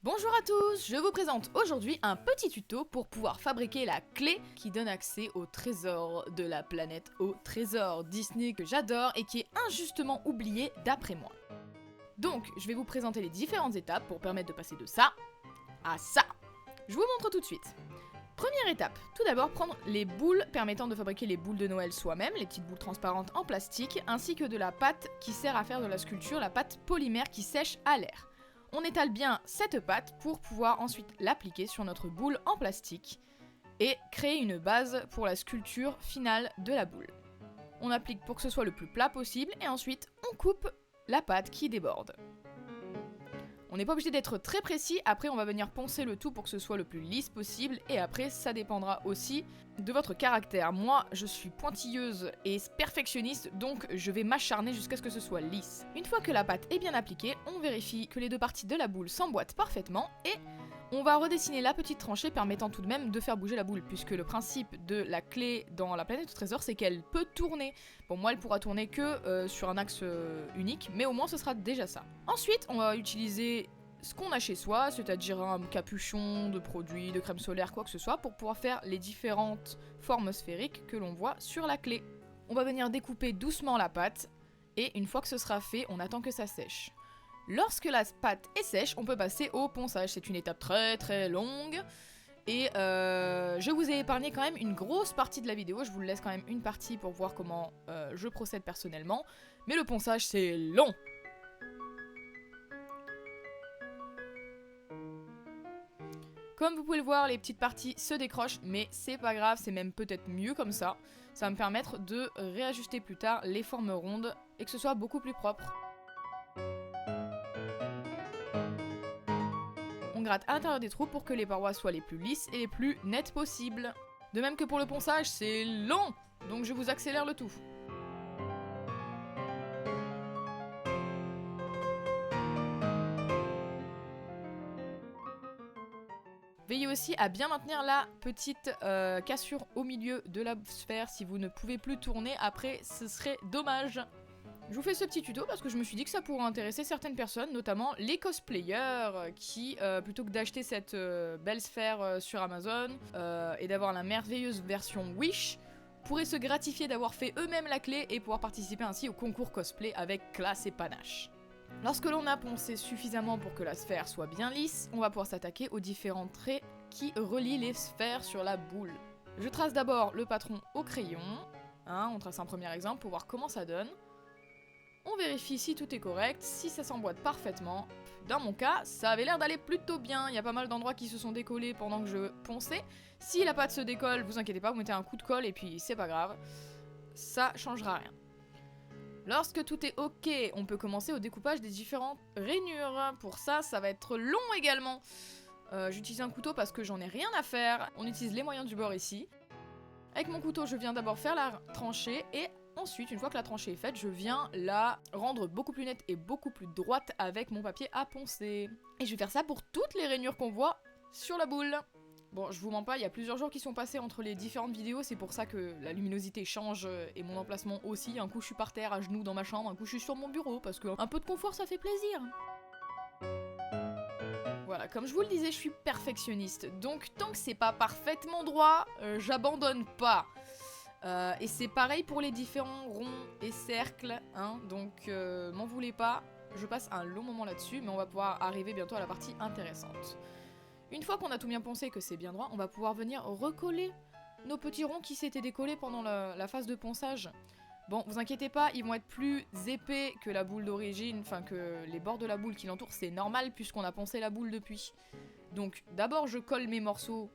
Bonjour à tous, je vous présente aujourd'hui un petit tuto pour pouvoir fabriquer la clé qui donne accès au trésor de la planète, au trésor Disney que j'adore et qui est injustement oublié d'après moi. Donc, je vais vous présenter les différentes étapes pour permettre de passer de ça à ça. Je vous montre tout de suite. Première étape, tout d'abord prendre les boules permettant de fabriquer les boules de Noël soi-même, les petites boules transparentes en plastique, ainsi que de la pâte qui sert à faire de la sculpture, la pâte polymère qui sèche à l'air. On étale bien cette pâte pour pouvoir ensuite l'appliquer sur notre boule en plastique et créer une base pour la sculpture finale de la boule. On applique pour que ce soit le plus plat possible et ensuite on coupe la pâte qui déborde. On n'est pas obligé d'être très précis, après on va venir poncer le tout pour que ce soit le plus lisse possible et après ça dépendra aussi de votre caractère. Moi je suis pointilleuse et perfectionniste donc je vais m'acharner jusqu'à ce que ce soit lisse. Une fois que la pâte est bien appliquée, on vérifie que les deux parties de la boule s'emboîtent parfaitement et on va redessiner la petite tranchée permettant tout de même de faire bouger la boule puisque le principe de la clé dans la planète au trésor c'est qu'elle peut tourner. Bon moi elle pourra tourner que sur un axe unique mais au moins ce sera déjà ça. Ensuite on va utiliser ce qu'on a chez soi, c'est-à-dire un capuchon de produits, de crème solaire, quoi que ce soit pour pouvoir faire les différentes formes sphériques que l'on voit sur la clé. On va venir découper doucement la pâte et une fois que ce sera fait on attend que ça sèche. Lorsque la pâte est sèche, on peut passer au ponçage. C'est une étape très longue. Et je vous ai épargné quand même une grosse partie de la vidéo. Je vous laisse quand même une partie pour voir comment je procède personnellement. Mais le ponçage, c'est long. Comme vous pouvez le voir, les petites parties se décrochent. Mais c'est pas grave, c'est même peut-être mieux comme ça. Ça va me permettre de réajuster plus tard les formes rondes et que ce soit beaucoup plus propre. On gratte à l'intérieur des trous pour que les parois soient les plus lisses et les plus nettes possibles. De même que pour le ponçage, c'est long, donc je vous accélère le tout. Veillez aussi à bien maintenir la petite cassure au milieu de la sphère. Si vous ne pouvez plus tourner, après ce serait dommage. Je vous fais ce petit tuto parce que je me suis dit que ça pourrait intéresser certaines personnes, notamment les cosplayers qui, plutôt que d'acheter cette belle sphère sur Amazon et d'avoir la merveilleuse version Wish, pourraient se gratifier d'avoir fait eux-mêmes la clé et pouvoir participer ainsi au concours cosplay avec classe et panache. Lorsque l'on a poncé suffisamment pour que la sphère soit bien lisse, on va pouvoir s'attaquer aux différents traits qui relient les sphères sur la boule. Je trace d'abord le patron au crayon, on trace un premier exemple pour voir comment ça donne. On vérifie si tout est correct, si ça s'emboîte parfaitement. Dans mon cas, ça avait l'air d'aller plutôt bien. Il y a pas mal d'endroits qui se sont décollés pendant que je ponçais. Si la pâte se décolle, vous inquiétez pas, vous mettez un coup de colle et puis c'est pas grave. Ça changera rien. Lorsque tout est ok, on peut commencer au découpage des différentes rainures. Pour ça, ça va être long également. J'utilise un couteau parce que j'en ai rien à faire. On utilise les moyens du bord ici. Avec mon couteau, je viens d'abord faire la tranchée et ensuite, une fois que la tranchée est faite, je viens la rendre beaucoup plus nette et beaucoup plus droite avec mon papier à poncer. Et je vais faire ça pour toutes les rainures qu'on voit sur la boule. Bon, je vous mens pas, il y a plusieurs jours qui sont passés entre les différentes vidéos, c'est pour ça que la luminosité change et mon emplacement aussi. Un coup je suis par terre, à genoux dans ma chambre, un coup je suis sur mon bureau, parce qu'un peu de confort ça fait plaisir. Voilà, comme je vous le disais, je suis perfectionniste, donc tant que c'est pas parfaitement droit, j'abandonne pas. Et c'est pareil pour les différents ronds et cercles, donc m'en voulez pas, je passe un long moment là-dessus, mais on va pouvoir arriver bientôt à la partie intéressante. Une fois qu'on a tout bien poncé et que c'est bien droit, on va pouvoir venir recoller nos petits ronds qui s'étaient décollés pendant la phase de ponçage. Bon, vous inquiétez pas, ils vont être plus épais que la boule d'origine, enfin que les bords de la boule qui l'entourent, c'est normal puisqu'on a poncé la boule depuis. Donc d'abord je colle mes morceaux.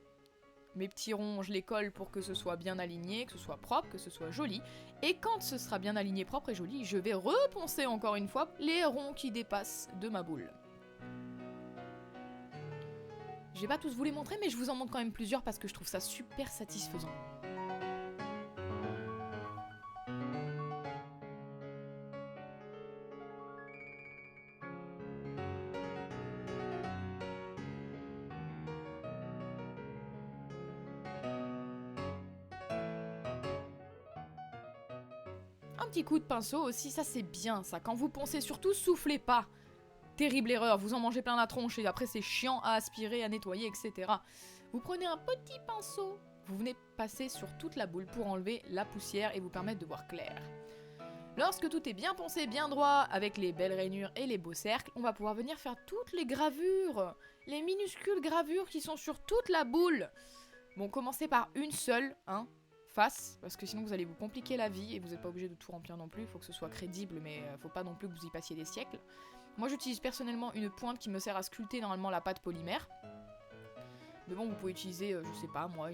Mes petits ronds, je les colle pour que ce soit bien aligné, que ce soit propre, que ce soit joli. Et quand ce sera bien aligné, propre et joli, je vais reponcer encore une fois les ronds qui dépassent de ma boule. Je vais pas tous vous les montrer, mais je vous en montre quand même plusieurs parce que je trouve ça super satisfaisant. Un petit coup de pinceau aussi, ça c'est bien ça. Quand vous poncez, surtout soufflez pas. terrible erreur, vous en mangez plein la tronche et après c'est chiant à aspirer, à nettoyer, etc. Vous prenez un petit pinceau, vous venez passer sur toute la boule pour enlever la poussière et vous permettre de voir clair. Lorsque tout est bien poncé, bien droit, avec les belles rainures et les beaux cercles, on va pouvoir venir faire toutes les gravures, les minuscules gravures qui sont sur toute la boule. Bon, commencez par une seule, hein, face, parce que sinon vous allez vous compliquer la vie et vous n'êtes pas obligé de tout remplir non plus, il faut que ce soit crédible, mais faut pas non plus que vous y passiez des siècles. Moi j'utilise personnellement une pointe qui me sert à sculpter normalement la pâte polymère. Mais bon, vous pouvez utiliser, je sais pas moi,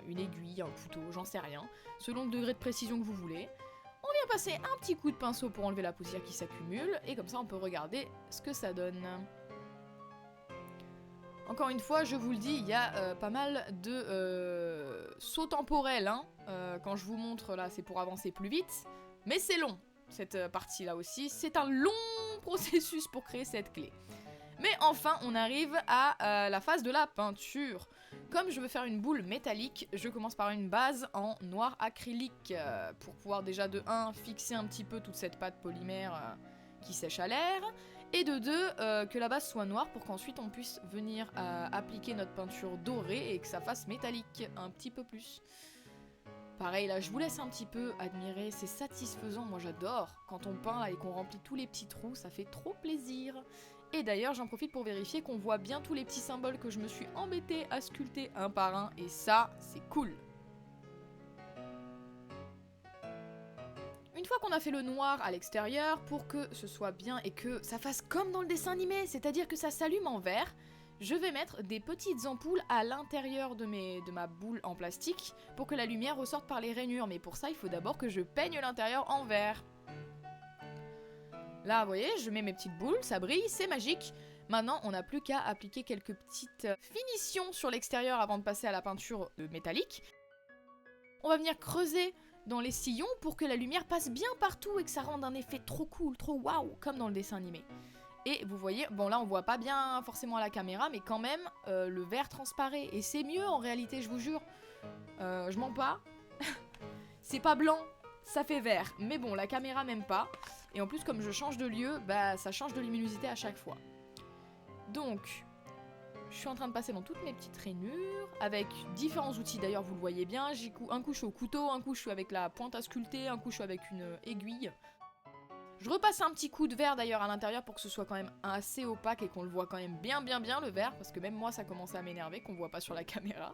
une aiguille, un couteau, j'en sais rien, selon le degré de précision que vous voulez. On vient passer un petit coup de pinceau pour enlever la poussière qui s'accumule, et comme ça on peut regarder ce que ça donne. Encore une fois, je vous le dis, il y a pas mal de sauts temporels, hein. Quand je vous montre là, c'est pour avancer plus vite, mais c'est long, cette partie-là aussi. C'est un long processus pour créer cette clé. Mais enfin, on arrive à la phase de la peinture. Comme je veux faire une boule métallique, je commence par une base en noir acrylique pour pouvoir déjà de 1 fixer un petit peu toute cette pâte polymère qui sèche à l'air, et de 2 que la base soit noire pour qu'ensuite on puisse venir appliquer notre peinture dorée et que ça fasse métallique un petit peu plus. Pareil là, je vous laisse un petit peu admirer, c'est satisfaisant, moi j'adore. Quand on peint là et qu'on remplit tous les petits trous, ça fait trop plaisir. Et d'ailleurs, j'en profite pour vérifier qu'on voit bien tous les petits symboles que je me suis embêtée à sculpter un par un, et ça, c'est cool. Une fois qu'on a fait le noir à l'extérieur, pour que ce soit bien et que ça fasse comme dans le dessin animé, c'est-à-dire que ça s'allume en vert, je vais mettre des petites ampoules à l'intérieur de ma boule en plastique pour que la lumière ressorte par les rainures, mais pour ça, il faut d'abord que je peigne l'intérieur en vert. Là, vous voyez, je mets mes petites boules, ça brille, c'est magique. Maintenant, on n'a plus qu'à appliquer quelques petites finitions sur l'extérieur avant de passer à la peinture métallique. On va venir creuser dans les sillons pour que la lumière passe bien partout et que ça rende un effet trop cool, trop waouh, comme dans le dessin animé. Et vous voyez, bon là on voit pas bien forcément à la caméra, mais quand même, le vert transparaît. Et c'est mieux en réalité, je vous jure. Je mens pas. C'est pas blanc, ça fait vert. Mais bon, la caméra m'aime pas. Et en plus, comme je change de lieu, bah ça change de luminosité à chaque fois. Donc, je suis en train de passer dans toutes mes petites rainures, avec différents outils, d'ailleurs vous le voyez bien. Un coup je suis au couteau, un coup je suis avec la pointe à sculpter, un coup je suis avec une aiguille. Je repasse un petit coup de verre d'ailleurs à l'intérieur pour que ce soit quand même assez opaque et qu'on le voit quand même bien le verre, parce que même moi ça commence à m'énerver qu'on voit pas sur la caméra.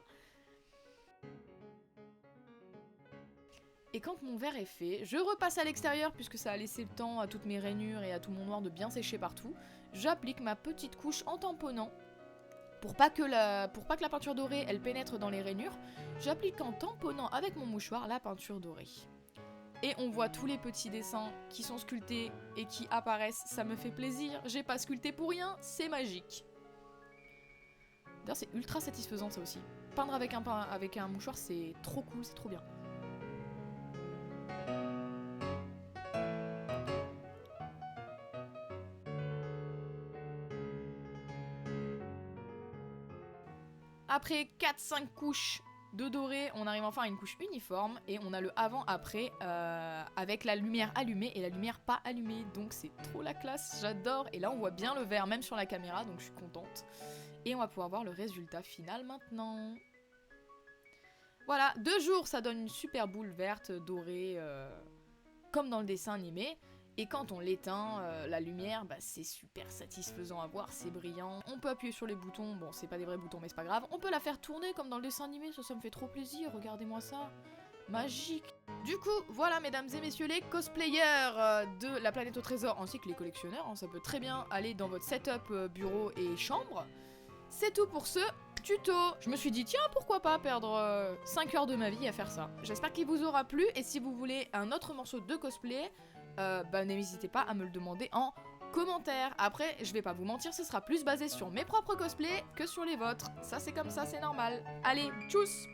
Et quand mon verre est fait, je repasse à l'extérieur puisque ça a laissé le temps à toutes mes rainures et à tout mon noir de bien sécher partout. J'applique ma petite couche en tamponnant. Pour pas que la peinture dorée elle pénètre dans les rainures, j'applique en tamponnant avec mon mouchoir la peinture dorée. Et on voit tous les petits dessins qui sont sculptés et qui apparaissent, ça me fait plaisir, j'ai pas sculpté pour rien, c'est magique. D'ailleurs c'est ultra satisfaisant ça aussi. Peindre avec un mouchoir c'est trop cool, c'est trop bien. Après 4-5 couches de doré, on arrive enfin à une couche uniforme et on a le avant-après avec la lumière allumée et la lumière pas allumée. Donc c'est trop la classe, j'adore. Et là on voit bien le vert même sur la caméra, donc je suis contente. Et on va pouvoir voir le résultat final maintenant. Voilà, 2 jours ça donne une super boule verte, dorée, comme dans le dessin animé. Et quand on l'éteint, la lumière, bah, c'est super satisfaisant à voir, c'est brillant. On peut appuyer sur les boutons, bon c'est pas des vrais boutons mais c'est pas grave. On peut la faire tourner comme dans le dessin animé, ça me fait trop plaisir, regardez-moi ça. Magique. Du coup, voilà mesdames et messieurs les cosplayers de la planète au trésor, ainsi que les collectionneurs, hein, ça peut très bien aller dans votre setup bureau et chambre. C'est tout pour ce tuto. Je me suis dit tiens pourquoi pas perdre 5 heures de ma vie à faire ça. J'espère qu'il vous aura plu et si vous voulez un autre morceau de cosplay, bah n'hésitez pas à me le demander en commentaire. Après, je vais pas vous mentir, ce sera plus basé sur mes propres cosplays que sur les vôtres. Ça c'est comme ça, c'est normal. Allez, tchuss!